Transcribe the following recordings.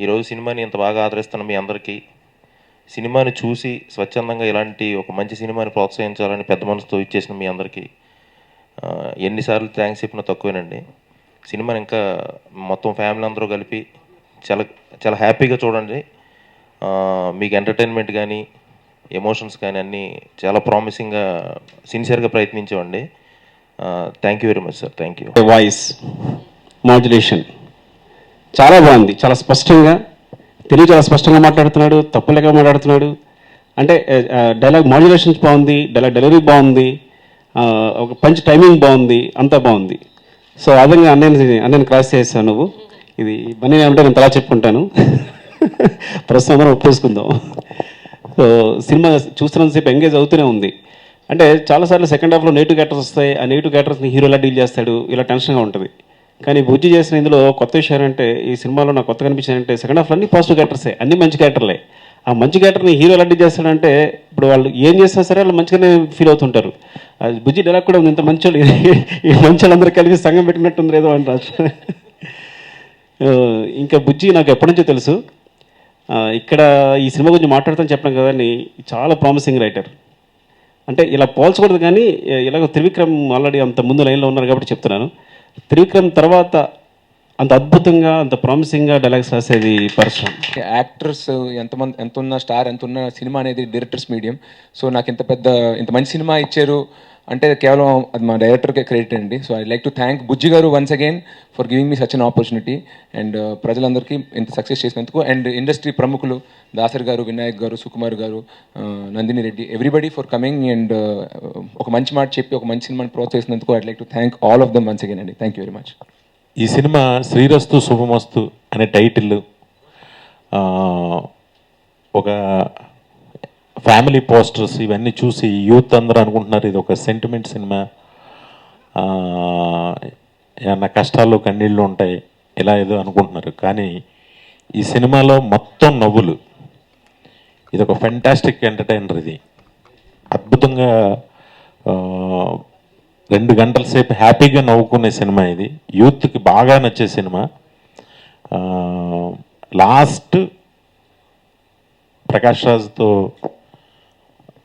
ఈరోజు సినిమాని ఇంత బాగా ఆదరిస్తున్న మీ అందరికీ, సినిమాని చూసి స్వచ్ఛందంగా ఇలాంటి ఒక మంచి సినిమాని ప్రోత్సహించాలని పెద్ద మనసుతో ఇచ్చేసిన మీ అందరికీ ఎన్నిసార్లు థ్యాంక్స్ చెప్పినా తక్కువేనండి. సినిమాని ఇంకా మొత్తం ఫ్యామిలీ అందరూ కలిపి చాలా చాలా హ్యాపీగా చూడండి. మీకు ఎంటర్టైన్మెంట్ కానీ ఎమోషన్స్ కానీ అన్నీ చాలా ప్రామిసింగ్గా సిన్సియర్గా ప్రయత్నించామండి. Thank you very much sir. Thank you. Voice modulation చాలా బాగుంది, చాలా స్పష్టంగా తెలుగు చాలా స్పష్టంగా మాట్లాడుతున్నాడు, తప్పులేక మాట్లాడుతున్నాడు. అంటే డైలాగ్ మాడ్యులేషన్స్ బాగుంది, డైలాగ్ డెలివరీ బాగుంది, ఒక పంచ్ టైమింగ్ బాగుంది, అంతా బాగుంది. సో ఆ విధంగా అన్నయ్యని క్రాస్ చేస్తాను. నువ్వు ఇది బన్నీ అంటే నేను తలా చెప్పుకుంటాను. ప్రస్తుతం అందరం ఒప్పేసుకుందాం. సో సినిమా చూస్తున్నంతసేపు ఎంగేజ్ అవుతూనే ఉంది. అంటే చాలాసార్లు సెకండ్ హాఫ్లో నెగిటివ్ క్యారెక్టర్స్ వస్తాయి, ఆ నెగిటివ్ క్యారెక్టర్స్ని హీరో ఎలా డీల్ చేస్తాడు, ఇలా టెన్షన్గా ఉంటుంది. కానీ బుజ్జి చేసిన ఇందులో కొత్త విషయం అంటే, ఈ సినిమాలో నాకు కొత్తగా అనిపించిందంటే సెకండ్ హాఫ్లో అన్ని పాజిటివ్ క్యారెక్టర్సే, అన్ని మంచి క్యారెక్టర్లే. ఆ మంచి క్యారెక్టర్ని హీరో ఎలా డీల్ చేస్తాడంటే, ఇప్పుడు వాళ్ళు ఏం చేసినా సరే వాళ్ళు మంచిగానే ఫీల్ అవుతుంటారు. బుజ్జి డైలాగ్ కూడా ఉంది, ఇంత మంచి వాళ్ళు ఈ మంచి వాళ్ళందరూ కలిసి సంఘం పెట్టినట్టుంది ఏదో అంటారు. ఇంకా బుజ్జి నాకు ఎప్పటి నుంచో తెలుసు. ఇక్కడ ఈ సినిమా గురించి మాట్లాడుతాను చెప్పడం కదా అని, చాలా ప్రామిసింగ్ రైటర్. అంటే ఇలా పోల్చకూడదు కానీ ఇలాగ త్రివిక్రమ్ ఆల్రెడీ అంత ముందు లైన్లో ఉన్నారు కాబట్టి చెప్తున్నాను. త్రివిక్రమ్ తర్వాత అంత అద్భుతంగా అంత ప్రామిసింగ్గా డైలాగ్స్ రాసేది పరశురామ్. యాక్టర్స్ ఎంత ఉన్న స్టార్ ఎంత ఉన్న సినిమా అనేది డైరెక్టర్స్ మీడియం. సో నాకు ఇంత మంచి సినిమా ఇచ్చారు అంటే కేవలం అది మా డైరెక్టర్కే క్రెడిట్ అండి. So I like to thank Bujji garu once again for giving me such an opportunity. And ప్రజలందరికీ ఇంత సక్సెస్ చేసినందుకు, అండ్ ఇండస్ట్రీ ప్రముఖులు దాసరి గారు, Vinayak garu, Sukumar garu, Nandini Reddy, everybody for coming and ఒక మంచి మాట చెప్పి ఒక మంచి సినిమాని ప్రోత్సహిస్తున్నందుకు I like to thank all of them once again అండి. Thank you very much. ఈ సినిమా శ్రీరస్తు శుభమస్తు అనే టైటిల్ ఒక ఫ్యామిలీ పోస్టర్స్ ఇవన్నీ చూసి యూత్ అందరూ అనుకుంటున్నారు ఇది ఒక సెంటిమెంట్ సినిమా, ఏమన్నా కష్టాలు కన్నీళ్ళు ఉంటాయి ఇలా ఏదో అనుకుంటున్నారు. కానీ ఈ సినిమాలో మొత్తం నవ్వులు. ఇది ఒక ఫెంటాస్టిక్ ఎంటర్టైనర్. ఇది అద్భుతంగా 2 గంటల సేపు హ్యాపీగా నవ్వుకునే సినిమా. ఇది యూత్కి బాగా నచ్చే సినిమా. లాస్ట్ ప్రకాష్ రాజ్తో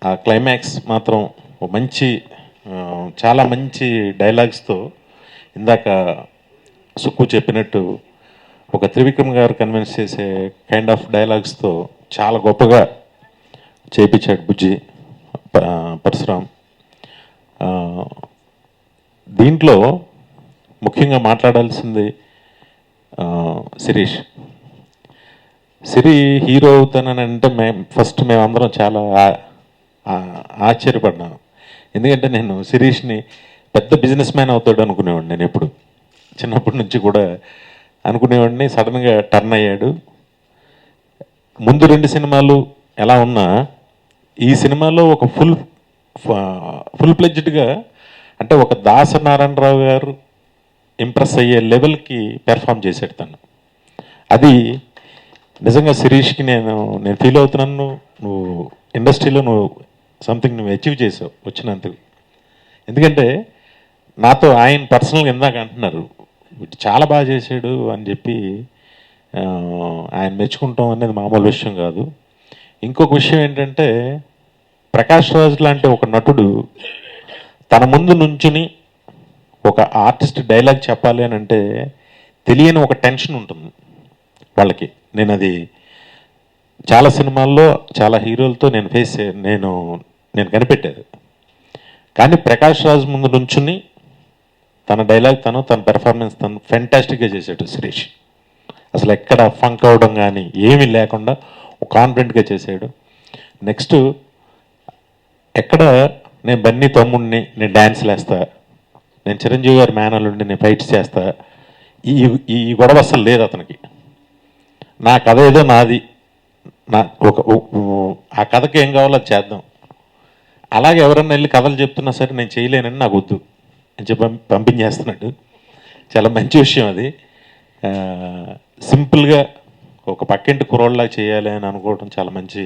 ఆ క్లైమాక్స్ మాత్రం మంచి చాలా మంచి డైలాగ్స్తో, ఇందాక సుక్కు చెప్పినట్టు ఒక త్రివిక్రమ్ గారు కన్విన్స్ చేసే కైండ్ ఆఫ్ డైలాగ్స్తో చాలా గొప్పగా చేయించాడు బుజ్జి పరశురామ్. దీంట్లో ముఖ్యంగా మాట్లాడాల్సింది శిరీష్. సిరి హీరో అవుతానని అంటే మేమందరం చాలా ఆశ్చర్యపడ్డాను. ఎందుకంటే నేను శిరీష్ని పెద్ద బిజినెస్ మ్యాన్ అవుతాడు అనుకునేవాడిని. నేను ఎప్పుడు చిన్నప్పటి నుంచి కూడా అనుకునేవాడిని. సడన్గా టర్న్ అయ్యాడు. ముందు 2 సినిమాలు ఎలా ఉన్నా ఈ సినిమాలో ఒక ఫుల్ ప్లెడ్జ్డ్గా, అంటే ఒక దాసనారాయణరావు గారు ఇంప్రెస్ అయ్యే లెవెల్కి పెర్ఫామ్ చేశాడు తను. అది నిజంగా శిరీష్కి నేను ఫీల్ అవుతున్నాను. నువ్వు ఇండస్ట్రీలో నువ్వు అచీవ్ చేసావు వచ్చినందుకు. ఎందుకంటే నాతో ఆయన పర్సనల్గా ఇందాక అంటున్నారు చాలా బాగా చేశాడు అని చెప్పి ఆయన మెచ్చుకుంటాం అనేది మామూలు విషయం కాదు. ఇంకొక విషయం ఏంటంటే, ప్రకాష్ రాజ్ లాంటి ఒక నటుడు తన ముందు నుంచుని ఒక ఆర్టిస్ట్ డైలాగ్ చెప్పాలి అని అంటే తెలియని ఒక టెన్షన్ ఉంటుంది వాళ్ళకి. నేను అది చాలా సినిమాల్లో చాలా హీరోలతో నేను కనిపెట్టేది. కానీ ప్రకాష్ రాజ్ ముందు నుంచుని తన డైలాగ్ తన పెర్ఫార్మెన్స్ ఫెంటాస్టిక్గా చేశాడు శిరీష్. అసలు ఎక్కడ ఫంక్ అవడం కానీ ఏమీ లేకుండా కాన్ఫిడెంట్గా చేశాడు. నెక్స్ట్ ఎక్కడ నేను బన్నీ తమ్ముడిని, నేను డ్యాన్స్లు వేస్తా, నేను చిరంజీవి గారి మేనల్లుండి నేను ఫైట్స్ చేస్తా, ఈ గొడవ అసలు లేదు అతనికి. నా కథ ఏదో నాది, ఆ కథకి ఏం కావాలో అది చేద్దాం. అలాగే ఎవరన్నా వెళ్ళి కథలు చెప్తున్నా సరే నేను చేయలేనని నాకు వద్దు అని చెప్పి పంపించేస్తున్నాడు. చాలా మంచి విషయం అది. సింపుల్గా ఒక పక్కింటి కుర్రోళ్ళలా చేయాలి అని అనుకోవడం చాలా మంచి.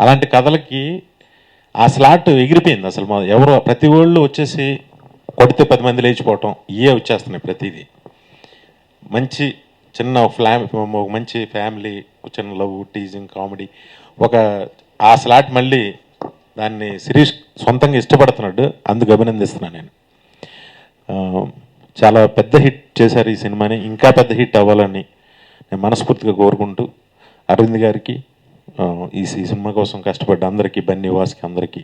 అలాంటి కథలకి ఆ స్లాట్ ఎగిరిపోయింది అసలు. ఎవరో ప్రతి వాళ్ళు వచ్చేసి కొడితే 10 మంది లేచిపోవటం ఇవే వచ్చేస్తున్నాయి ప్రతిదీ. మంచి చిన్న ఒక మంచి ఫ్యామిలీ, చిన్న లవ్, టీజింగ్, కామెడీ, ఒక ఆ స్లాట్ మళ్ళీ దాన్ని శిరీష్ సొంతంగా ఇష్టపడుతున్నాడు, అందుకు అభినందిస్తున్నాను నేను. చాలా పెద్ద హిట్ చేశారు ఈ సినిమాని, ఇంకా పెద్ద హిట్ అవ్వాలని నేను మనస్ఫూర్తిగా కోరుకుంటూ అరవింద్ గారికి, ఈ సినిమా కోసం కష్టపడ్డ అందరికీ, బన్నీ వాస్కి అందరికీ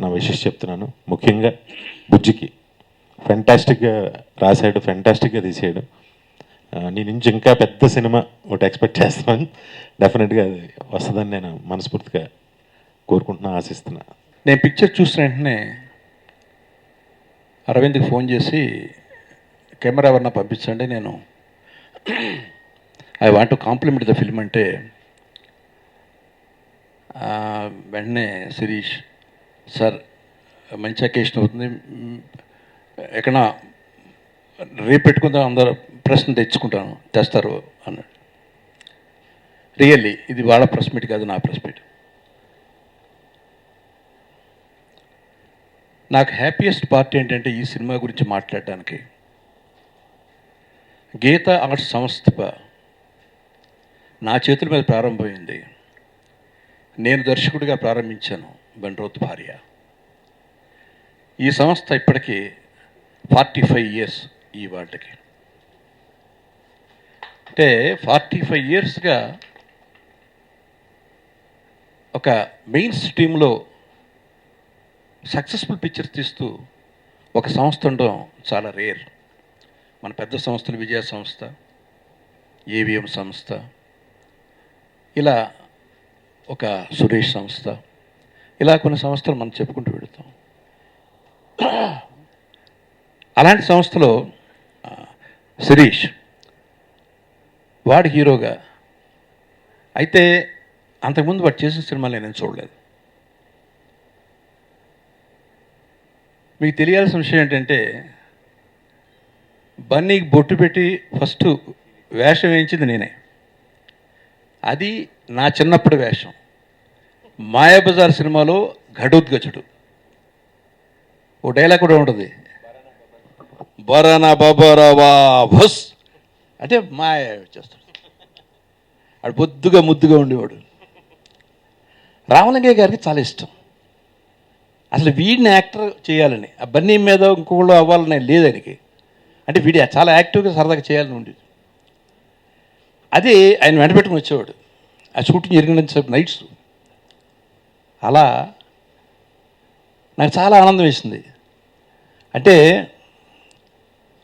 నా విషెస్ చెప్తున్నాను. ముఖ్యంగా బుజ్జికి ఫెంటాస్టిక్గా రాశాడు, ఫెంటాస్టిక్గా తీసాడు. నీ నుంచి ఇంకా పెద్ద సినిమా ఒకటి ఎక్స్పెక్ట్ చేస్తున్నాను. డెఫినెట్గా అది వస్తుందని నేను మనస్ఫూర్తిగా కోరుకుంటున్నా, ఆశిస్తున్నా. నేను పిక్చర్ చూసిన వెంటనే అరవింద్కి ఫోన్ చేసి కెమెరా ఎవరన్నా పంపించండి, నేను I want to compliment the film అంటే వెంటనే శిరీష్ సార్ మంచి అకేషన్ అవుతుంది, ఎక్కడ రేపు పెట్టుకుందాం, అందరూ ప్రశ్న తెస్తారు అన్నాడు. రియల్లీ ఇది వాళ్ళ ప్రెస్ మీట్ కాదు, నా ప్రెస్ మీట్. నాకు హ్యాపీయెస్ట్ పార్ట్ ఏంటంటే ఈ సినిమా గురించి మాట్లాడడానికి గీత ఆర్ట్స్ సంస్థ నా చేతుల మీద ప్రారంభమైంది. నేను దర్శకుడిగా ప్రారంభించాను, బండ్రోత్ భార్య. ఈ సంస్థ ఇప్పటికీ 45 years ఈ వాటికి. అంటే 45 yearsగా ఒక మెయిన్ స్ట్రీమ్లో సక్సెస్ఫుల్ పిక్చర్స్ తీస్తూ ఒక సంస్థ ఉండడం చాలా రేర్. మన పెద్ద సంస్థలు విజయ సంస్థ, ఏవిఎం సంస్థ, ఇలా ఒక సురేష్ సంస్థ, ఇలా కొన్ని సంస్థలు మనం చెప్పుకుంటూ వెళుతాం. అలాంటి సంస్థలో శిరీష్ వాడు హీరోగా అయితే అంతకుముందు వాడు చేసిన సినిమాలు నేను చూడలేదు. మీకు తెలియాల్సిన విషయం ఏంటంటే బన్నీకి బొట్టు పెట్టి ఫస్ట్ వేషం వేయించింది నేనే. అది నా చిన్నప్పటి వేషం. మాయాబజార్ సినిమాలో ఘటోద్గజుడు ఓ డైలాగ్ కూడా ఉంటుంది, బరానా బాబారావా భస్ అంటే మాయ వచ్చేస్తాడు. వాడు బొద్దుగా ముద్దుగా ఉండేవాడు. రామలింగయ్య గారికి చాలా ఇష్టం. అసలు వీడిని యాక్టర్ చేయాలని, ఆ బన్నీ మీద ఇంకొకళ్ళు అవ్వాలని లేదు ఆయనకి. అంటే వీడి చాలా యాక్టివ్గా సరదాగా చేయాలని ఉండేది. అది ఆయన వెంటబెట్టుకుని వచ్చేవాడు. ఆ షూటింగ్ జరిగిన నైట్స్. అలా నాకు చాలా ఆనందం వేసింది. అంటే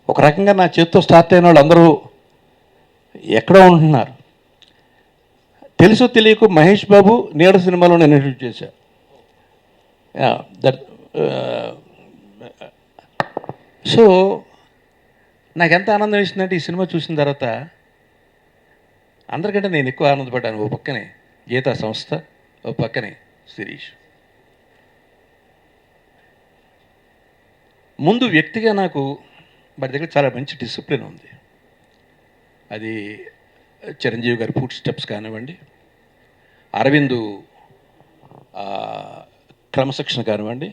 ఒక రకంగా నా చేతితో స్టార్ట్ అయిన వాళ్ళు అందరూ ఎక్కడో ఉంటున్నారు. తెలుసో తెలియకు మహేష్ బాబు నీడ సినిమాలో నేను ఇంట్రడ్యూస్ చేశాను. సో నాకు ఎంత ఆనందం వేసిందంటే ఈ సినిమా చూసిన తర్వాత అందరికంటే నేను ఎక్కువ ఆనందపడ్డాను. ఓ పక్కనే గీతా సంస్థ, ఓ పక్కనే శిరీష్. ముందు వ్యక్తిగా నాకు వాడి దగ్గర చాలా మంచి డిసిప్లిన్ ఉంది. అది చిరంజీవి గారి ఫుడ్ స్టెప్స్ కానివ్వండి, అరవింద్ క్రమశిక్షణ కానివ్వండి,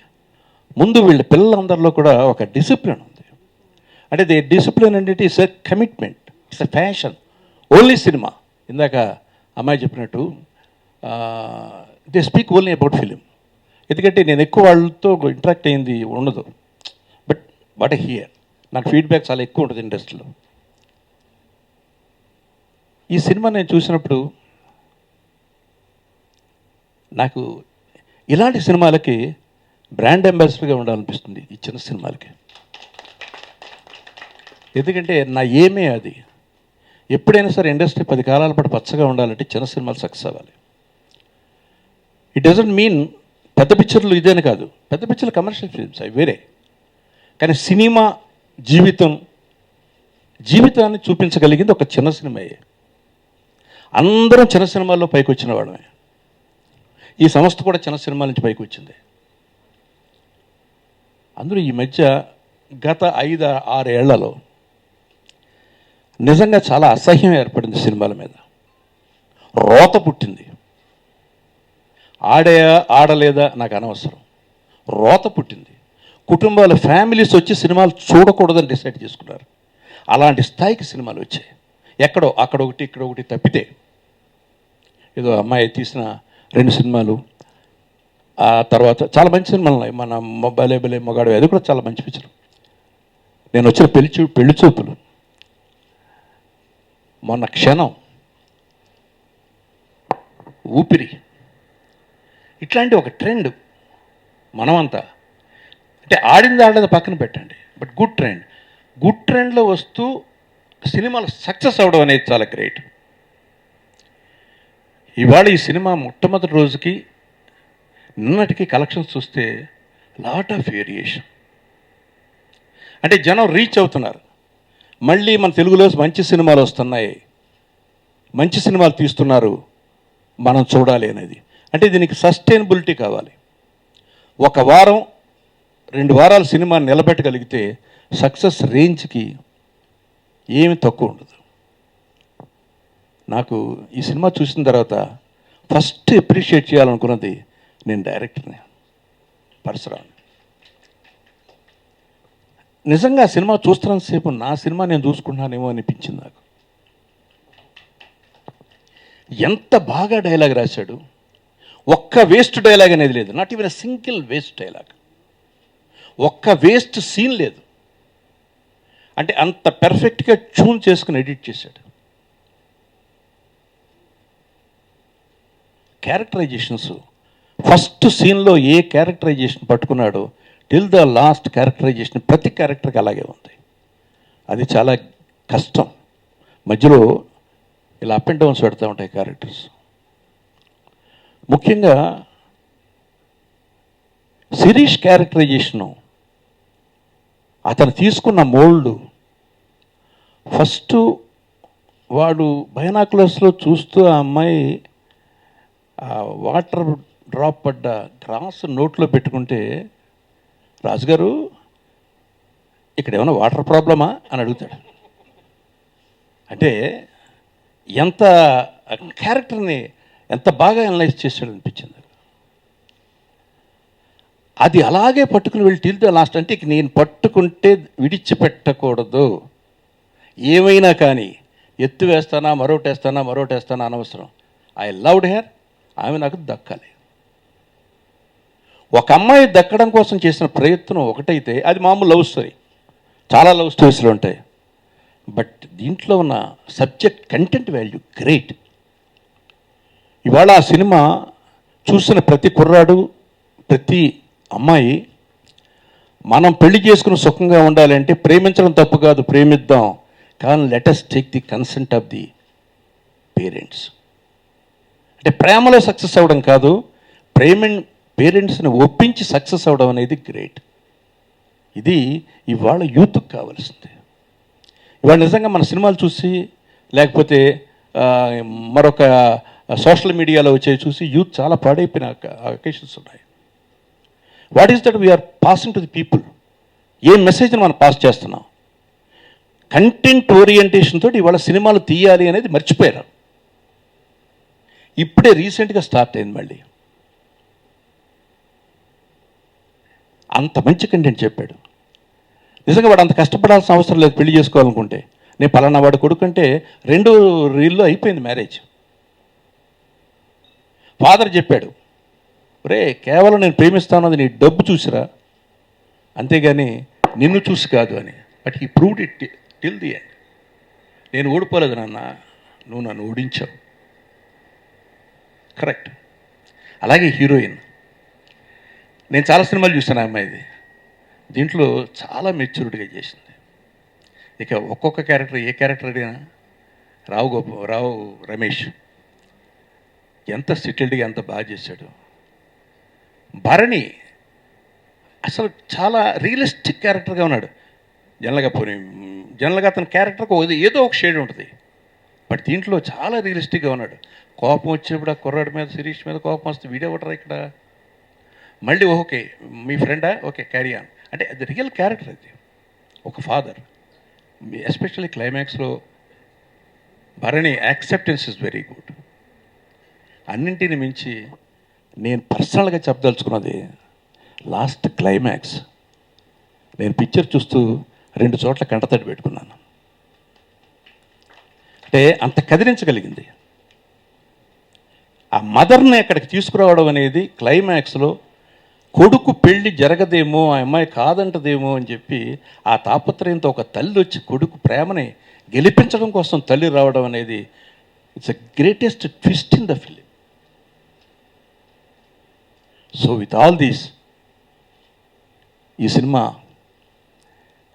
ముందు వీళ్ళ పిల్లలందరిలో కూడా ఒక డిసిప్లిన్ ఉంది. అంటే ది డిసిప్లిన్ అంటే it's a commitment, it's a fashion. Only cinema, ఇందాక అమ్మాయి చెప్పినట్టు they speak only about film. ఎందుకంటే నేను ఎక్కువ వాళ్ళతో ఇంటరాక్ట్ అయింది ఉండదు. బట్ వాట్ ఐ హియర్, నాకు ఫీడ్బ్యాక్ చాలా ఎక్కువ ఉంటుంది ఇండస్ట్రీలో. ఈ సినిమా నేను చూసినప్పుడు నాకు ఇలాంటి సినిమాలకి బ్రాండ్ అంబాసిడర్గా ఉండాలనిపిస్తుంది, ఈ చిన్న సినిమాలకి. ఎందుకంటే నా ఏమే అది. ఎప్పుడైనా సరే ఇండస్ట్రీ 10 కాలాల పాటు పచ్చగా ఉండాలంటే చిన్న సినిమాలు సక్సెస్ అవ్వాలి. ఇట్ డజంట్ మీన్ పెద్ద పిక్చర్లు ఇదేని కాదు. పెద్ద పిక్చర్లు కమర్షియల్ ఫిల్మ్స్ అవి వేరే. కానీ సినిమా జీవితాన్ని చూపించగలిగింది ఒక చిన్న సినిమాయే. అందరం చిన్న సినిమాల్లో పైకి వచ్చిన వాళ్ళమే. ఈ సంస్థ కూడా చిన్న సినిమాల నుంచి పైకి వచ్చింది. అందులో ఈ మధ్య గత 5-6 ఏళ్లలో నిజంగా చాలా అసహ్యం ఏర్పడింది సినిమాల మీద. రోత పుట్టింది. ఆడలేదా నాకు అనవసరం. రోత పుట్టింది. కుటుంబాల ఫ్యామిలీస్ వచ్చి సినిమాలు చూడకూడదని డిసైడ్ చేసుకున్నారు. అలాంటి స్థాయికి సినిమాలు వచ్చాయి. ఎక్కడో అక్కడ ఒకటి ఇక్కడ ఒకటి తప్పితే, ఏదో అమ్మాయి తీసిన 2 సినిమాలు, ఆ తర్వాత చాలా మంచి సినిమాలు ఉన్నాయి. మన బలే బలే మొగాడు, అది కూడా చాలా మంచి పిక్చర్. నేను వచ్చిన పెళ్లి చూపులు, మొన్న క్షణం, ఊపిరి, ఇట్లాంటి ఒక ట్రెండ్ మనమంతా, అంటే ఆడింది ఆడలేదు పక్కన పెట్టండి, బట్ గుడ్ ట్రెండ్లో వస్తూ సినిమాలు సక్సెస్ అవ్వడం అనేది చాలా గ్రేట్. ఇవాళ ఈ సినిమా మొట్టమొదటి రోజుకి నిన్నటికి కలెక్షన్స్ చూస్తే లాట్ ఆఫ్ వేరియేషన్. అంటే జనం రీచ్ అవుతున్నారు. మళ్ళీ మన తెలుగులో మంచి సినిమాలు వస్తున్నాయి, మంచి సినిమాలు తీస్తున్నారు, మనం చూడాలి అనేది. అంటే దీనికి సస్టైనబిలిటీ కావాలి. 1 వారం 2 వారాలు సినిమా నిలబెట్టగలిగితే సక్సెస్ రేంజ్కి ఏమి తక్కువ ఉండదు. నాకు ఈ సినిమా చూసిన తర్వాత ఫస్ట్ అప్రిషియేట్ చేయాలనుకున్నది నేను డైరెక్టర్ని, పరశురామ్. నిజంగా సినిమా చూస్తున్నంతసేపు నా సినిమా నేను చూసుకుంటున్నానేమో అనిపించింది నాకు. ఎంత బాగా డైలాగ్ రాశాడు. ఒక్క వేస్ట్ డైలాగ్ అనేది లేదు, not even single waste dialogue. ఒక్క వేస్ట్ సీన్ లేదు. అంటే అంత పెర్ఫెక్ట్గా ట్యూన్ చేసుకుని ఎడిట్ చేశాడు. క్యారెక్టరైజేషన్స్ ఫస్ట్ సీన్లో ఏ క్యారెక్టరైజేషన్ పట్టుకున్నాడో టిల్ ద లాస్ట్ క్యారెక్టరైజేషన్ ప్రతి క్యారెక్టర్కి అలాగే ఉంది. అది చాలా కష్టం. మధ్యలో ఇలా అప్ అండ్ డౌన్స్ పెడతా ఉంటాయి క్యారెక్టర్స్. ముఖ్యంగా శిరీష్ క్యారెక్టరైజేషను, అతను తీసుకున్న మోల్డ్, ఫస్ట్ వాడు బైనాకులర్స్లో చూస్తూ ఆ అమ్మాయి వాటర్ డ్రాప్ పడ్డ గ్రాస్ నోట్లో పెట్టుకుంటే, రాజుగారు ఇక్కడ ఏమైనా వాటర్ ప్రాబ్లమా అని అడుగుతాడు. అంటే ఎంత క్యారెక్టర్ని ఎంత బాగా అనలైజ్ చేశాడు అనిపించింది. అది అలాగే పట్టుకుని వెళ్ళి టిల్ ద లాస్ట్. అంటే నేను పట్టుకుంటే విడిచిపెట్టకూడదు, ఏమైనా కానీ ఎత్తు వేస్తానా మరోటేస్తానా అనవసరం. ఐ లవ్డ్ హెర్, ఆమె నాకు దక్కాలి. ఒక అమ్మాయి దక్కడం కోసం చేసిన ప్రయత్నం ఒకటైతే అది మామూలు లవ్ స్టోరీ, చాలా లవ్ స్టోరీస్లో ఉంటాయి. బట్ దీంట్లో ఉన్న సబ్జెక్ట్ కంటెంట్ వాల్యూ గ్రేట్. ఇవాళ ఆ సినిమా చూసిన ప్రతి కుర్రాడు, ప్రతి అమ్మాయి, మనం పెళ్లి చేసుకుని సుఖంగా ఉండాలంటే ప్రేమించడం తప్పు కాదు, ప్రేమిద్దాం, కానీ let's take the consent of the parents. అంటే ప్రేమలో సక్సెస్ అవ్వడం కాదు, పేరెంట్స్ని ఒప్పించి సక్సెస్ అవ్వడం అనేది గ్రేట్. ఇది ఇవాళ యూత్కి కావాల్సింది. ఇవాళ నిజంగా మన సినిమాలు చూసి, లేకపోతే మరొక సోషల్ మీడియాలో వచ్చేవి చూసి యూత్ చాలా పాడైపోయిన అకేషన్స్ ఉన్నాయి. What is that we are passing to the people? ఏ మెసేజ్ని మనం పాస్ చేస్తున్నాం? కంటెంట్ ఓరియంటేషన్ తోటి ఇవాళ సినిమాలు తీయాలి అనేది మర్చిపోయారు. ఇప్పుడే రీసెంట్గా స్టార్ట్ అయింది మళ్ళీ. అంత మంచి కంటెంట్ చెప్పాడు. నిజంగా వాడు అంత కష్టపడాల్సిన అవసరం లేదు పెళ్లి చేసుకోవాలనుకుంటే. నేను పలానా వాడు కొడుకుంటే 2 రీల్లో అయిపోయింది మ్యారేజ్. ఫాదర్ చెప్పాడు, రే కేవలం నేను ప్రేమిస్తాను నీ డబ్బు చూసిరా, అంతేగాని నిన్ను చూసి కాదు అని. But he proved it till the end. నేను ఓడిపోలేదు నాన్న, నువ్వు నన్ను ఓడించావు. కరెక్ట్. అలాగే హీరోయిన్, నేను చాలా సినిమాలు చూసాను ఆ అమ్మాయిది. దీంట్లో చాలా మెచ్యూరిటీగా చేసింది. ఇక ఒక్కొక్క క్యారెక్టర్, ఏ క్యారెక్టర్ అడిగినా, రావు రమేష్ ఎంత సెటిల్డ్గా ఎంత బాగా చేశాడు. భరణి అసలు చాలా రియలిస్టిక్ క్యారెక్టర్గా ఉన్నాడు. జనరల్గా అతని క్యారెక్టర్కి ఏదో ఒక షేడ్ ఉంటుంది, బట్ దీంట్లో చాలా రియలిస్టిక్గా ఉన్నాడు. కోపం వచ్చేప్పుడు ఆ కుర్రాడి మీద, శిరీష్ మీద కోపం వస్తే వీడేవడరా ఇక్కడ, మళ్ళీ ఓకే మీ ఫ్రెండా, ఓకే క్యారీ ఆన్. అంటే అది రియల్ క్యారెక్టర్. అది ఒక ఫాదర్. ఎస్పెషల్లీ క్లైమాక్స్లో Bharani acceptance is very good. అన్నింటిని మించి నేను పర్సనల్గా చెప్పదలుచుకున్నది లాస్ట్ క్లైమాక్స్. నేను పిక్చర్ చూస్తూ 2 చోట్ల కంటతడి పెట్టుకున్నాను. అంటే అంత కదిలించగలిగింది. ఆ మదర్ని అక్కడికి తీసుకురావడం అనేది క్లైమాక్స్లో కొడుకు పెళ్లి జరగదేమో, ఆ అమ్మాయి కాదంటదేమో అని చెప్పి ఆ తాపత్రయంతో ఒక తల్లి వచ్చి కొడుకు ప్రేమని గెలిపించడం కోసం తల్లి రావడం అనేది it's a greatest twist in the film. So with all these, ఈ సినిమా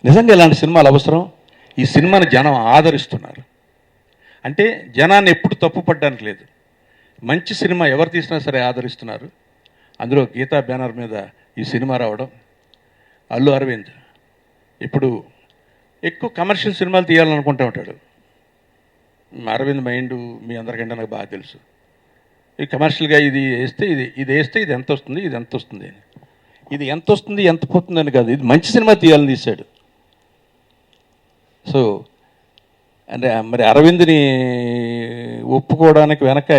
నిజంగా ఇలాంటి సినిమాలు అవసరం. ఈ సినిమాని జనం ఆదరిస్తున్నారు. అంటే జనాన్ని ఎప్పుడు తప్పుపడడానికి లేదు. మంచి సినిమా ఎవరు తీసినా సరే ఆదరిస్తున్నారు. అందులో గీతా బ్యానర్ మీద ఈ సినిమా రావడం, అల్లు అరవింద్ ఇప్పుడు ఎక్కువ కమర్షియల్ సినిమాలు తీయాలనుకుంటూ ఉంటాడు. అరవింద్ మైండ్ మీ అందరికంటే నాకు బాగా తెలుసు. ఈ కమర్షియల్గా ఇది వేస్తే ఇది ఎంత వస్తుంది, ఇది ఎంత వస్తుంది అని, ఇది ఎంత వస్తుంది ఎంత పోతుందని కాదు, ఇది మంచి సినిమా తీయాలని తీశాడు. సో అంటే మరి అరవింద్ని ఒప్పుకోవడానికి వెనక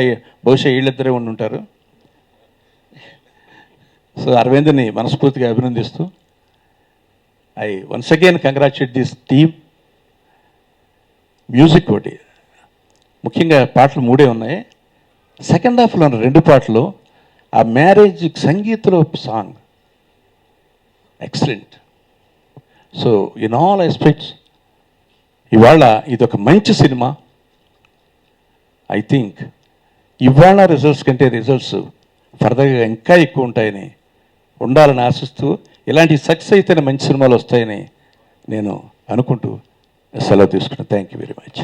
బహుశా వీళ్ళిద్దరే ఉండి ఉంటారు. సో అరవింద్ని మనస్ఫూర్తిగా అభినందిస్తూ I once again congratulate this team. Music ఒకటి, ముఖ్యంగా పాటలు 3 ఉన్నాయి. సెకండ్ హాఫ్లో ఉన్న 2 పాటలు ఆ మ్యారేజ్ సంగీతంలో song excellent. So in all aspects ఇవాళ ఇదొక మంచి సినిమా. ఐ థింక్ ఇవాళ రిజల్ట్స్ కంటే రిజల్ట్స్ ఫర్దర్గా ఇంకా ఎక్కువ ఉంటాయని ఉండాలని ఆశిస్తూ, ఇలాంటి సక్సెస్ అయితేనే మంచి సినిమాలు వస్తాయని నేను అనుకుంటూ సెలవు తీసుకున్నాను. Thank you very much.